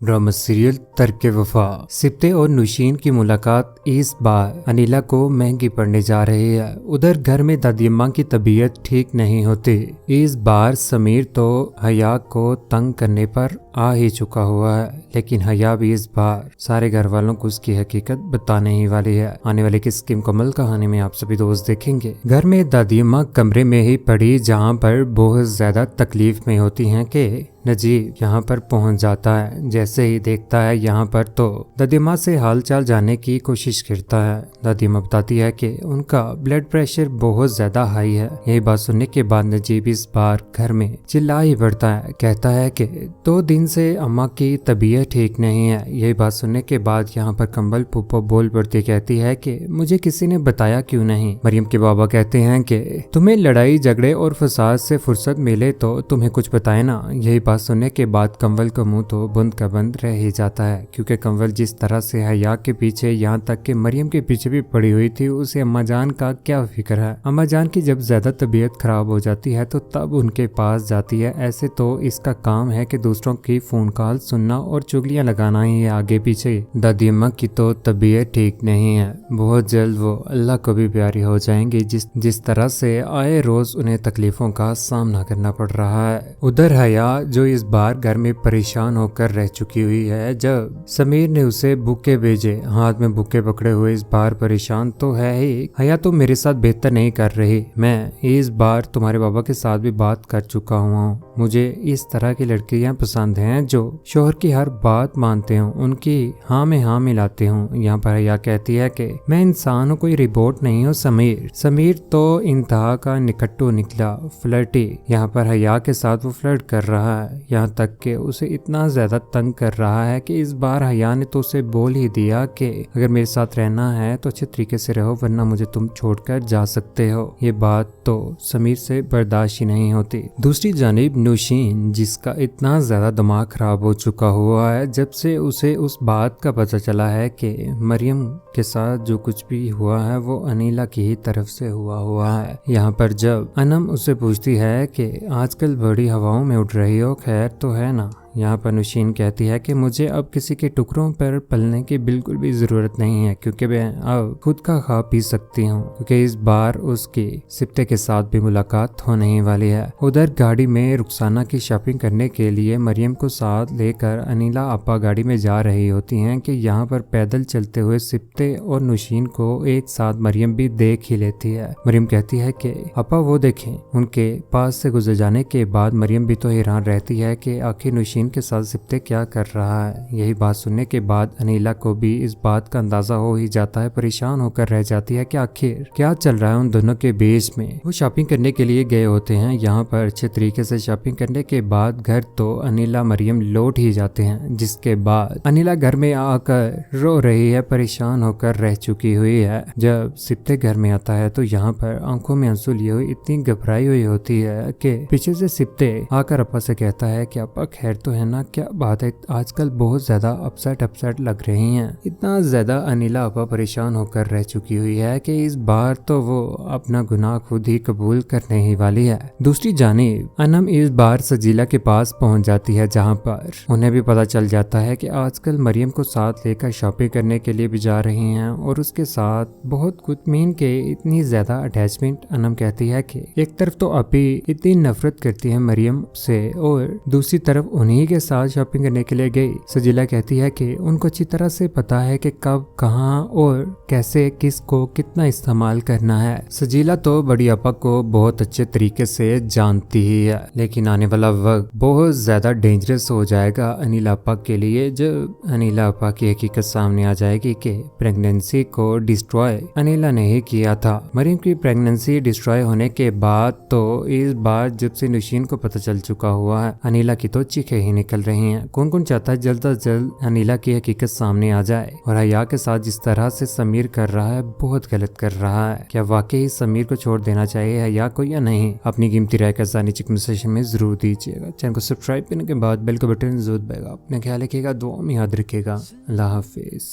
Drama serial तरके वफा। सिप्ते और नुशीन की मुलाकात इस बार अनिला को महंगी पड़ने जा रही है। उधर घर में दादी अम्मा की तबीयत ठीक नहीं होती। इस बार समीर तो हया को तंग करने पर आ ही चुका हुआ है, लेकिन हया भी इस बार सारे घर वालों को उसकी हकीकत बताने ही वाली है। आने वाली किस मुकम्मल कहानी में आप सभी दोस्त देखेंगे। घर में दादी अम्मा कमरे में ही पड़ी, जहाँ पर बहुत ज्यादा तकलीफ में होती हैं कि नजीब यहाँ पर पहुंच जाता है। जैसे ही देखता है यहाँ पर तो दादी माँ से हालचाल जानने की कोशिश करता है। दादी माँ बताती है कि उनका ब्लड प्रेशर बहुत ज्यादा हाई है। यही बात सुनने के बाद नजीब इस बार घर में चिल्ला ही पड़ता है। कहता है कि 2 दिन से अम्मा की तबीयत ठीक नहीं है। यही बात सुनने के बाद यहाँ पर कंबल फूफो बोल पड़ती कहती है कि मुझे किसी ने बताया क्यों नहीं। मरियम के बाबा कहते हैं कि तुम्हें लड़ाई झगड़े और फसाद से फुर्सत मिले तो तुम्हें कुछ बताए ना। यही बात सुनने के बाद कंवल का मुंह तो बंद का बंद रह ही जाता है, क्योंकि कंवल जिस तरह से हया के पीछे यहाँ तक कि मरियम के पीछे भी पड़ी हुई थी, उसे अम्मा जान का क्या फिक्र है। अम्मा जान की जब ज्यादा तबीयत खराब हो जाती है तो तब उनके पास जाती है। ऐसे तो इसका काम है कि दूसरों की फोन कॉल सुनना और चुगलियां लगाना ही है आगे पीछे। दादी अम्मा की तो तबीयत ठीक नहीं है, बहुत जल्द वो अल्लाह को भी प्यारी हो जाएंगी। जिस तरह से आए रोज उन्हें तकलीफों का सामना करना पड़ रहा है। उधर हया जो इस बार घर में परेशान होकर रह चुकी हुई है। जब समीर ने उसे बुके भेजे, हाथ में बुके पकड़े हुए, इस बार परेशान तो है ही। हया तो मेरे साथ बेहतर नहीं कर रही। मैं इस बार तुम्हारे बाबा के साथ भी बात कर चुका हुआ हूँ। मुझे इस तरह की लड़कियां पसंद हैं जो शोहर की हर बात मानते हूँ, उनकी हाँ में हाँ मिलाते हूँ। यहाँ पर हया कहती है कि मैं इंसान हूँ, कोई रिपोर्ट नहीं हूँ। समीर तो इंतहा का निकट्टू निकला, फ्लर्टी। यहाँ पर हया के साथ वो फ्लर्ट कर रहा है, यहाँ तक कि उसे इतना ज्यादा तंग कर रहा है कि इस बार हया ने तो उसे बोल ही दिया कि अगर मेरे साथ रहना है तो अच्छे तरीके से रहो, वरना मुझे तुम छोड़कर जा सकते हो। ये बात तो समीर से बर्दाश्त ही नहीं होती। दूसरी जानिब नुशीन, जिसका इतना ज्यादा दिमाग खराब हो चुका हुआ है जब से उसे उस बात का पता चला है कि मरियम के साथ जो कुछ भी हुआ है वो अनिला की ही तरफ से हुआ है। यहाँ पर जब अनम उसे पूछती है कि आजकल बड़ी हवाओं में उड़ रही हो, खैर तो है ना। यहाँ पर नुशीन कहती है कि मुझे अब किसी के टुकड़ों पर पलने की बिल्कुल भी जरूरत नहीं है, क्योंकि मैं अब खुद का खा पी सकती हूँ। क्योंकि इस बार उसकी सिप्ते के साथ भी मुलाकात होने ही वाली है। उधर गाड़ी में रुखसाना की शॉपिंग करने के लिए मरियम को साथ लेकर अनिला आपा गाड़ी में जा रही होती हैं कि यहाँ पर पैदल चलते हुए सिप्ते और नुशीन को एक साथ मरियम भी देख ही लेती है। मरियम कहती है कि आपा वो देखें। उनके पास से गुजर जाने के बाद मरियम भी तो हैरान रहती है कि आखिर नुशीन के साथ सिप्ते क्या कर रहा है। यही बात सुनने के बाद अनिला को भी इस बात का अंदाजा हो ही जाता है। परेशान होकर रह जाती है कि आखिर क्या चल रहा है उन दोनों के बीच में। वो शॉपिंग करने के लिए गए होते हैं। यहाँ पर अच्छे तरीके से शॉपिंग करने के बाद घर तो अनिला मरियम लौट ही जाते हैं, जिसके बाद अनिला घर में आकर रो रही है, परेशान होकर रह चुकी हुई है। जब सिप्ते घर में आता है तो यहाँ पर आंखों में आंसू लिए हुए इतनी घबराई हुई होती है कि पीछे से सिप्ते आकर अपा से कहता है कि अपा खैर तो है ना, क्या बात है, आजकल बहुत ज्यादा अपसेट लग रही हैं। इतना ज्यादा अनिला आपा परेशान होकर रह चुकी हुई है कि इस बार तो वो अपना गुनाह खुद ही कबूल करने ही वाली है। दूसरी जानिब अनम इस बार सजीला के पास पहुंच जाती है, जहां पर उन्हें भी पता चल जाता है कि आजकल मरियम को साथ लेकर शॉपिंग करने के लिए भी जा रही हैं और उसके साथ बहुत कुछ मीन के इतनी ज्यादा अटैचमेंट। अनम कहती है कि एक तरफ तो अपी इतनी नफरत करती है मरियम से और दूसरी तरफ उन्हीं के साथ शॉपिंग करने के लिए गई। सजीला कहती है कि उनको अच्छी तरह से पता है कि कब, कहां और कैसे किसको कितना इस्तेमाल करना है। सजीला तो बड़ी आपा को बहुत अच्छे तरीके से जानती ही है, लेकिन आने वाला वक्त बहुत ज्यादा डेंजरस हो जाएगा अनिला आपा के लिए, जब अनिला आपा की हकीकत सामने आ जाएगी कि प्रेगनेंसी को डिस्ट्रॉय अनिला ने ही किया था। मरियम की प्रेगनेंसी डिस्ट्रॉय होने के बाद तो इस बार जब से नुशीन को पता चल चुका हुआ है, अनिला की तो चीखें ही निकल रही हैं। कौन कौन चाहता है जल्द से जल्द अनिला की हकीकत सामने आ जाए। और हया के साथ जिस तरह से समीर कर रहा है बहुत गलत कर रहा है। क्या वाकई समीर को छोड़ देना चाहिए हया को या नहीं? अपनी कीमती राय का नीचे कमेंट सेक्शन में जरूर दीजिएगा। चैनल को सब्सक्राइब करने के बाद बेल का बटन जरूर दबाएगा। अपना ख्याल रखिएगा, दुआ में याद रखिएगा। अल्लाह हाफिज।